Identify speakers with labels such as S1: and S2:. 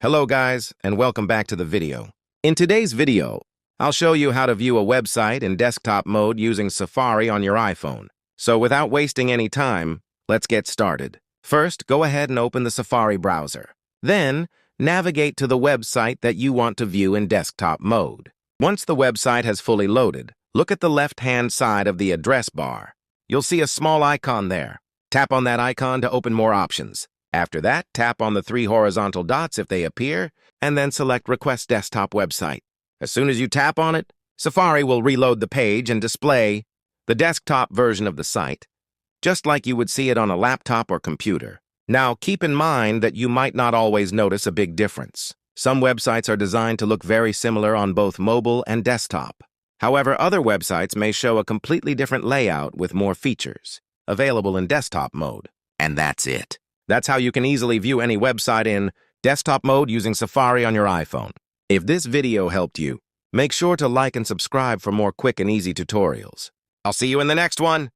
S1: Hello guys, and welcome back to the video. In today's video, I'll show you how to view a website in desktop mode using Safari on your iPhone. So without wasting any time, let's get started. First, go ahead and open the Safari browser. Then, navigate to the website that you want to view in desktop mode. Once the website has fully loaded, look at the left-hand side of the address bar. You'll see a small icon there. Tap on that icon to open more options. After that, tap on the 3 horizontal dots if they appear, and then select Request Desktop Website. As soon as you tap on it, Safari will reload the page and display the desktop version of the site, just like you would see it on a laptop or computer. Now, keep in mind that you might not always notice a big difference. Some websites are designed to look very similar on both mobile and desktop. However, other websites may show a completely different layout with more features, available in desktop mode. And that's it. That's how you can easily view any website in desktop mode using Safari on your iPhone. If this video helped you, make sure to like and subscribe for more quick and easy tutorials. I'll see you in the next one.